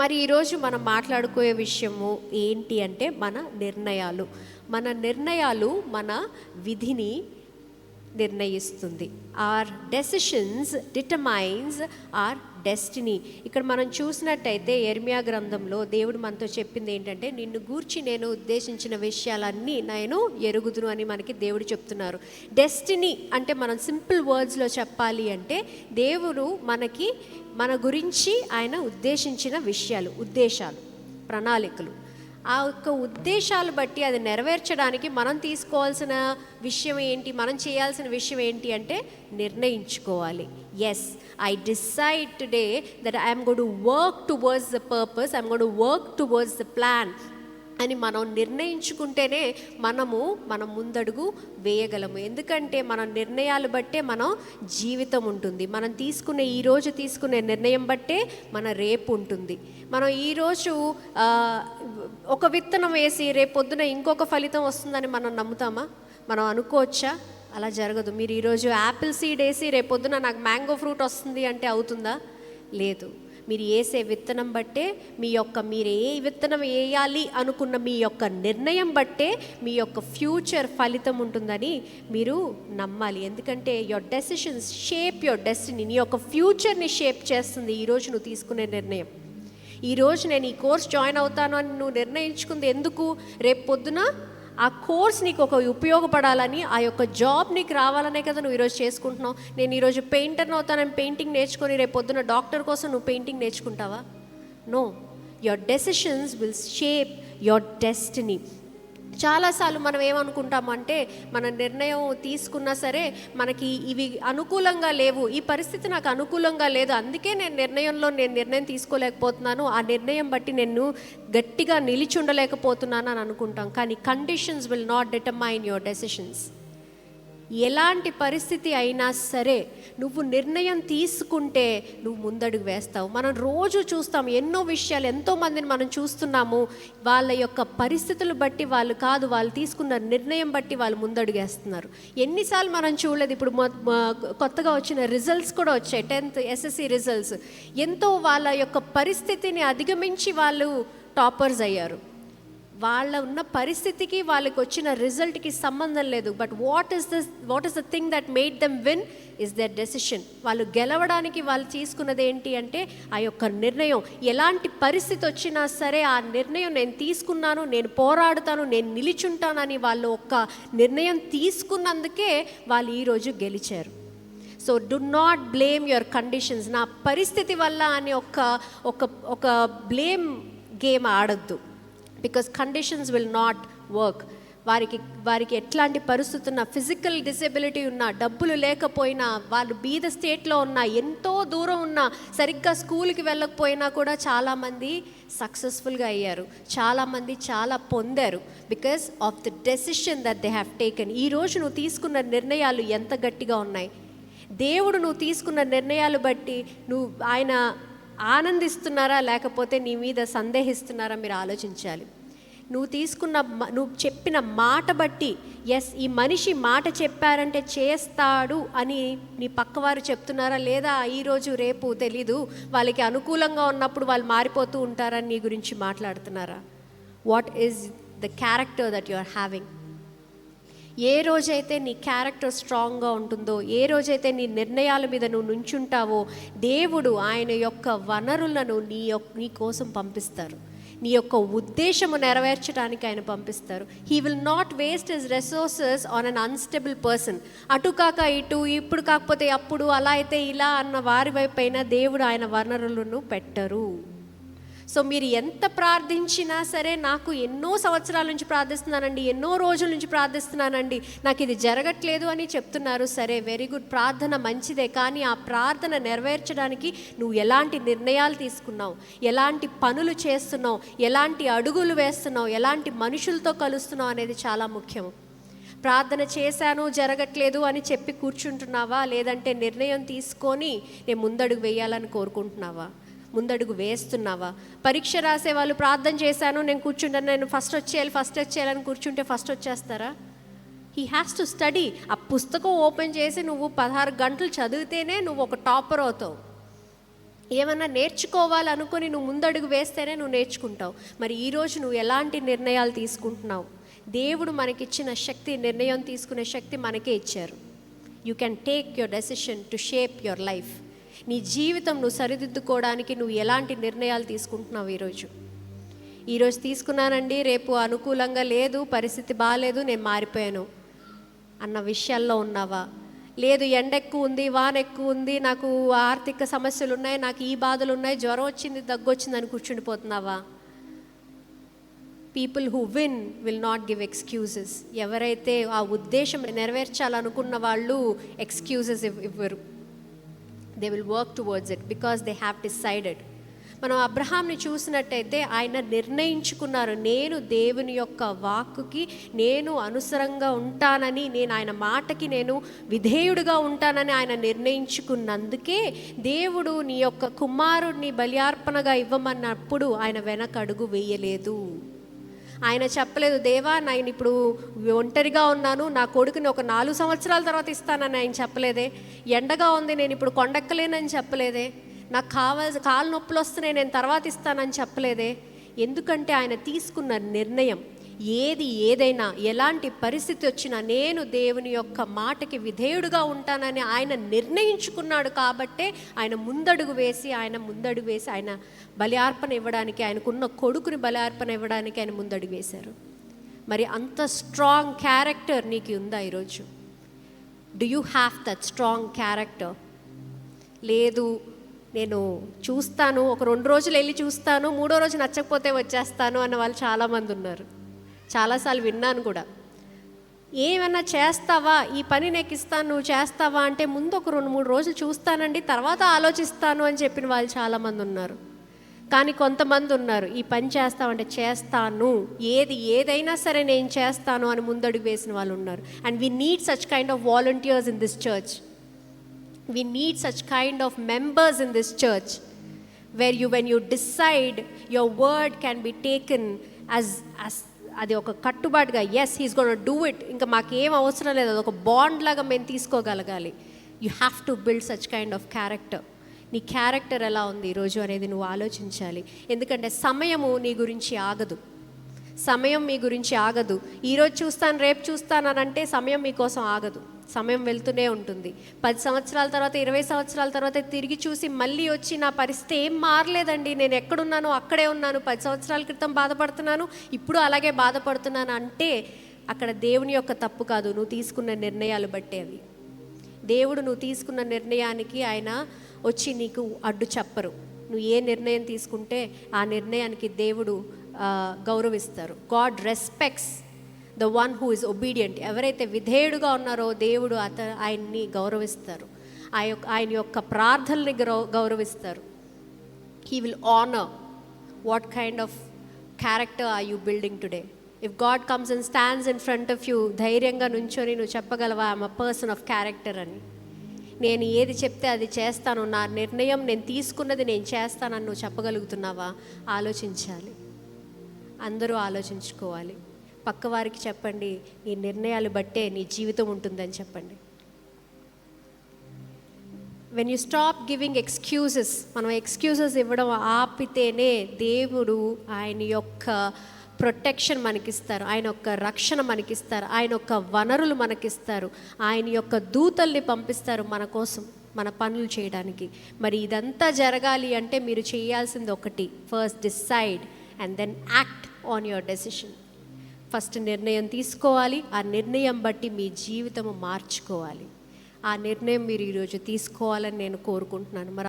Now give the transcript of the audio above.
మరి ఈరోజు మనం మాట్లాడుకోయే విషయము ఏంటి అంటే మన నిర్ణయాలు మన విధిని నిర్ణయిస్తుంది. Our decisions determines our destiny. ఇక్కడ మనం చూసినట్టయితే యెర్మియా గ్రంథంలో దేవుడు మనతో చెప్పింది ఏంటంటే, నిన్ను గూర్చి నేను ఉద్దేశించిన విషయాలన్నీ నేను ఎరుగుదును అని మనకి దేవుడు చెప్తున్నారు. డెస్టినీ అంటే మనం సింపుల్ వర్డ్స్లో చెప్పాలి అంటే, దేవుడు మన గురించి ఆయన ఉద్దేశించిన విషయాలు, ఉద్దేశాలు, ప్రణాళికలు. ఆ యొక్క ఉద్దేశాలు బట్టి అది నెరవేర్చడానికి మనం తీసుకోవాల్సిన విషయం ఏంటి, మనం చేయాల్సిన విషయం ఏంటి అంటే నిర్ణయించుకోవాలి. Yes, I decide today that I'm going to work towards the purpose, I'm going to work towards the plan అని మనం నిర్ణయించుకుంటేనే మనం ముందడుగు వేయగలము. ఎందుకంటే మన నిర్ణయాలు బట్టే మనం జీవితం ఉంటుంది. మనం ఈరోజు తీసుకునే నిర్ణయం బట్టే మన రేపు ఉంటుంది. మనం ఈరోజు ఒక విత్తనం వేసి రేపొద్దున ఇంకొక ఫలితం వస్తుందని మనం నమ్ముతామా? మనం అనుకోవచ్చా? అలా జరగదు. మీరు ఈరోజు యాపిల్ సీడ్ వేసి రేపొద్దున నాకు మ్యాంగో ఫ్రూట్ వస్తుంది అంటే అవుతుందా? లేదు. మీరు వేసే విత్తనం బట్టే మీరు ఏ విత్తనం వేయాలి అనుకున్న మీ యొక్క నిర్ణయం బట్టే మీ యొక్క ఫ్యూచర్ ఫలితం ఉంటుందని మీరు నమ్మాలి. ఎందుకంటే your decisions shape your destiny. నీ యొక్క ఫ్యూచర్ని షేప్ చేస్తుంది ఈరోజు నువ్వు తీసుకునే నిర్ణయం. ఈరోజు నేను ఈ కోర్స్ జాయిన్ అవుతాను అని నువ్వు నిర్ణయించుకుంది ఎందుకు? రేపు పొద్దున ఆ కోర్స్ నీకు ఉపయోగపడాలని, ఆ యొక్క జాబ్ నీకు రావాలనే కదా నువ్వు ఈరోజు చేసుకుంటున్నావు. నేను ఈరోజు పెయింటర్ని అవుతానని పెయింటింగ్ నేర్చుకొని రేపు పొద్దున డాక్టర్ కోసం నువ్వు పెయింటింగ్ నేర్చుకుంటావా? No. Your decisions will shape your destiny. చాలాసార్లు మనం ఏమనుకుంటామంటే, మన నిర్ణయం తీసుకున్నా సరే మనకి ఇవి అనుకూలంగా లేవు, ఈ పరిస్థితి నాకు అనుకూలంగా లేదు, అందుకే నేను నిర్ణయం తీసుకోలేకపోతున్నాను, ఆ నిర్ణయం బట్టి నేను గట్టిగా నిలిచి ఉండలేకపోతున్నాను అని అనుకుంటాం. కానీ conditions will not determine your decisions. ఎలాంటి పరిస్థితి అయినా సరే నువ్వు నిర్ణయం తీసుకుంటే నువ్వు ముందడుగు వేస్తావు. మనం రోజు చూస్తాం ఎన్నో విషయాలు, ఎంతోమందిని మనం చూస్తున్నాము. వాళ్ళ యొక్క పరిస్థితులు బట్టి వాళ్ళు తీసుకున్న నిర్ణయం బట్టి వాళ్ళు ముందడుగు వేస్తున్నారు. ఎన్నిసార్లు మనం చూడలేదు. ఇప్పుడు కొత్తగా వచ్చిన రిజల్ట్స్ కూడా వచ్చాయి, 10th SSC రిజల్ట్స్. ఎంతో వాళ్ళ యొక్క పరిస్థితిని అధిగమించి వాళ్ళు టాపర్స్ అయ్యారు. వాళ్ళ ఉన్న పరిస్థితికి వాళ్ళకి వచ్చిన రిజల్ట్కి సంబంధం లేదు. But what is the thing that made them win is their decision. వాళ్ళు గెలవడానికి వాళ్ళు తీసుకున్నది ఏంటి అంటే ఆ యొక్క నిర్ణయం. ఎలాంటి పరిస్థితి వచ్చినా సరే ఆ నిర్ణయం నేను తీసుకున్నాను, నేను పోరాడుతాను, నేను నిలిచుంటానని వాళ్ళు ఒక్క నిర్ణయం తీసుకున్నందుకే వాళ్ళు ఈరోజు గెలిచారు. So do not blame your conditions. నా పరిస్థితి వల్ల అని ఒక బ్లేమ్ గేమ్ ఆడొద్దు. Because conditions will not work. వారికి ఎట్లాంటి పరిస్థితి ఉన్నా, ఫిజికల్ డిసేబిలిటీ ఉన్నా, డబ్బులు లేకపోయినా, వాళ్ళు బీద స్టేట్లో ఉన్నా, ఎంతో దూరం ఉన్నా, సరిగ్గా స్కూల్కి వెళ్ళకపోయినా కూడా చాలామంది సక్సెస్ఫుల్గా అయ్యారు. చాలామంది చాలా పొందారు because of the decision that they have taken. ఈరోజు నువ్వు తీసుకున్న నిర్ణయాలు ఎంత గట్టిగా ఉన్నాయి. దేవుడు నువ్వు తీసుకున్న నిర్ణయాలు బట్టి ఆయన ఆనందిస్తున్నారా లేకపోతే నీ మీద సందేహిస్తున్నారా మీరు ఆలోచించాలి. నువ్వు చెప్పిన మాట బట్టి, ఎస్ ఈ మనిషి మాట చెప్పారంటే చేస్తాడు అని నీ పక్కవారు చెప్తున్నారా, లేదా ఈరోజు రేపు తెలీదు వాళ్ళకి అనుకూలంగా ఉన్నప్పుడు వాళ్ళు మారిపోతూ ఉంటారని నీ గురించి మాట్లాడుతున్నారా? What is the character that you are having? ఏ రోజైతే నీ క్యారెక్టర్ స్ట్రాంగ్గా ఉంటుందో, ఏ రోజైతే నీ నిర్ణయాల మీద నువ్వు నుంచుంటావో, దేవుడు ఆయన యొక్క వనరులను నీ కోసం పంపిస్తారు. నీ యొక్క ఉద్దేశము నెరవేర్చడానికి ఆయన పంపిస్తారు. He will not waste his resources on an unstable person. అటు కాక ఇటు, ఇప్పుడు కాకపోతే అప్పుడు, అలా అయితే ఇలా అన్న వారి వైపైన దేవుడు ఆయన వనరులను పెట్టరు. సో మీరు ఎంత ప్రార్థించినా సరే, నాకు ఎన్నో సంవత్సరాల నుంచి ప్రార్థిస్తున్నానండి, ఎన్నో రోజుల నుంచి ప్రార్థిస్తున్నానండి, నాకు ఇది జరగట్లేదు అని చెప్తున్నారు. సరే, వెరీ గుడ్, ప్రార్థన మంచిదే. కానీ ఆ ప్రార్థన నెరవేర్చడానికి నువ్వు ఎలాంటి నిర్ణయాలు తీసుకున్నావు, ఎలాంటి పనులు చేస్తున్నావు, ఎలాంటి అడుగులు వేస్తున్నావు, ఎలాంటి మనుషులతో కలుస్తున్నావు అనేది చాలా ముఖ్యం. ప్రార్థన చేశాను జరగట్లేదు అని చెప్పి కూర్చుంటున్నావా, లేదంటే నిర్ణయం తీసుకొని నేను ముందడుగు వేయాలని కోరుకుంటున్నావా, ముందడుగు వేస్తున్నావా? పరీక్ష రాసే వాళ్ళు ప్రార్థన చేశాను, నేను కూర్చుంటాను, నేను ఫస్ట్ వచ్చేయాలని కూర్చుంటే ఫస్ట్ వచ్చేస్తారా? He has to study. ఆ పుస్తకం ఓపెన్ చేసి నువ్వు 16 గంటలు చదివితేనే నువ్వు ఒక టాపర్ అవుతావు. ఏమన్నా నేర్చుకోవాలనుకొని నువ్వు ముందడుగు వేస్తేనే నువ్వు నేర్చుకుంటావు. మరి ఈరోజు నువ్వు ఎలాంటి నిర్ణయాలు తీసుకుంటున్నావు? దేవుడు మనకిచ్చిన శక్తి, నిర్ణయం తీసుకునే శక్తి మనకే ఇచ్చారు. You can take your decision to shape your life. నీ జీవితం నువ్వు సరిదిద్దుకోవడానికి నువ్వు ఎలాంటి నిర్ణయాలు తీసుకుంటున్నావు ఈరోజు తీసుకున్నానండి, రేపు అనుకూలంగా లేదు, పరిస్థితి బాగాలేదు, నేను మారిపోయాను అన్న విషయాల్లో ఉన్నావా? లేదు, ఎండ ఎక్కువ ఉంది, వాన ఎక్కువ ఉంది, నాకు ఆర్థిక సమస్యలు ఉన్నాయి, నాకు ఈ బాధలు ఉన్నాయి, జ్వరం వచ్చింది, దగ్గు వచ్చింది అని కూర్చుండిపోతున్నావా? People who win will not give excuses. ఎవరైతే ఆ ఉద్దేశం నెరవేర్చాలనుకున్న వాళ్ళు ఎక్స్క్యూజెస్ ఇవ్వరు. They will work towards it because they have decided. మనం అబ్రహాంని చూసినట్టయితే ఆయన నిర్ణయించుకున్నారు, నేను దేవుని యొక్క వాక్కుకి నేను అనుసరంగా ఉంటానని, నేను ఆయన మాటకి నేను విధేయుడిగా ఉంటానని ఆయన నిర్ణయించుకున్నందుకే దేవుడు నీ యొక్క కుమారుడిని బలియార్పణగా ఇవ్వమన్నప్పుడు ఆయన వెనక అడుగు వేయలేదు. ఆయన చెప్పలేదు, దేవా నేను ఇప్పుడు ఒంటరిగా ఉన్నాను, నా కొడుకుని ఒక 4 సంవత్సరాల తర్వాత ఇస్తానని ఆయన చెప్పలేదే. ఎండగా ఉంది, నేను ఇప్పుడు కొండెక్కలేనని చెప్పలేదే. నాకు కాలు నొప్పులు వస్తున్నాయి, నేను తర్వాత ఇస్తానని చెప్పలేదే. ఎందుకంటే ఆయన తీసుకున్న నిర్ణయం ఏదైనా ఎలాంటి పరిస్థితి వచ్చినా నేను దేవుని యొక్క మాటకి విధేయుడుగా ఉంటానని ఆయన నిర్ణయించుకున్నాడు. కాబట్టే ఆయన ముందడుగు వేసి ఆయన బలియార్పణ ఇవ్వడానికి, ఆయనకున్న కొడుకుని బలియార్పణ ఇవ్వడానికి ఆయన ముందడుగు వేశారు. మరి అంత స్ట్రాంగ్ క్యారెక్టర్ నీకు ఉందా ఈరోజు? Do you have that strong character? లేదు, నేను చూస్తాను, ఒక 2 రోజులు వెళ్ళి చూస్తాను, 3వ రోజు నచ్చకపోతే వచ్చేస్తాను అన్న వాళ్ళు చాలామంది ఉన్నారు. చాలాసార్లు విన్నాను కూడా. ఏమన్నా చేస్తావా, ఈ పని నాకు ఇస్తాను, నువ్వు చేస్తావా అంటే ముందు ఒక 2-3 రోజులు చూస్తానండి, తర్వాత ఆలోచిస్తాను అని చెప్పిన వాళ్ళు చాలామంది ఉన్నారు. కానీ కొంతమంది ఉన్నారు, ఈ పని చేస్తామంటే చేస్తాను, ఏదైనా సరే నేను చేస్తాను అని ముందడుగు వేసిన వాళ్ళు ఉన్నారు. And we need such kind of volunteers in this church. We need such kind of members in this church where when you decide, your word can be taken as అది ఒక కట్టుబాటుగా, yes he's gonna do it, ఇంకా మాకేం అవసరం లేదు, అది ఒక bond లాగా మేము తీసుకోగలగాలి. You have to build such kind of character. నీ క్యారెక్టర్ ఎలా ఉంది ఈరోజు అనేది నువ్వు ఆలోచించాలి. ఎందుకంటే సమయము నీ గురించి ఆగదు, సమయం మీ గురించి ఆగదు. ఈరోజు చూస్తాను, రేపు చూస్తాను అని అంటే సమయం మీకోసం ఆగదు. సమయం వెళ్తూనే ఉంటుంది. 10 సంవత్సరాల తర్వాత, 20 సంవత్సరాల తర్వాత తిరిగి చూసి మళ్ళీ వచ్చి నా పరిస్థితి ఏం మారలేదండి, నేను ఎక్కడున్నాను అక్కడే ఉన్నాను, 10 సంవత్సరాల క్రితం బాధపడుతున్నాను, ఇప్పుడు అలాగే బాధపడుతున్నాను అంటే అక్కడ దేవుని యొక్క తప్పు కాదు, నువ్వు తీసుకున్న నిర్ణయాలు బట్టే అవి. దేవుడు నువ్వు తీసుకున్న నిర్ణయానికి ఆయన వచ్చి నీకు అడ్డు చెప్పరు. నువ్వు ఏ నిర్ణయం తీసుకుంటే ఆ నిర్ణయానికి దేవుడు గౌరవిస్తారు. God respects the one who is obedient. ఎవరైతే విధేయుడుగా ఉన్నారో దేవుడు ఆయన్ని గౌరవిస్తారు, ఆయన యొక్క ప్రార్థనని గౌరవిస్తారు. He will honour. What kind of character are you building today? If God comes and stands in front of you, ధైర్యంగా నుంచొని నువ్వు చెప్పగలవా, I'm a person of character అని? నేను ఏది చెప్తే అది చేస్తాను, నా నిర్ణయం నేను తీసుకున్నది నేను చేస్తానని నువ్వు చెప్పగలుగుతున్నావా? ఆలోచించాలి, అందరూ ఆలోచించుకోవాలి. పక్కవారికి చెప్పండి, నీ నిర్ణయాలు బట్టే నీ జీవితం ఉంటుందని చెప్పండి. When you stop giving excuses, మనం ఎక్స్క్యూజెస్ ఇవ్వడం ఆపితేనే దేవుడు ఆయన యొక్క ప్రొటెక్షన్ మనకిస్తారు, ఆయన యొక్క రక్షణ మనకిస్తారు, ఆయన యొక్క వనరులు మనకిస్తారు, ఆయన యొక్క దూతల్ని పంపిస్తారు మన కోసం, మన పనులు చేయడానికి. మరి ఇదంతా జరగాలి అంటే మీరు చేయాల్సింది ఒకటి, first decide and then act on your decision. First నిర్ణయం తీసుకోవాలి, ఆ నిర్ణయం బట్టి మీ జీవితము మార్చుకోవాలి. ఆ నిర్ణయం మీరు ఈరోజు తీసుకోవాలని నేను కోరుకుంటున్నాను. మరి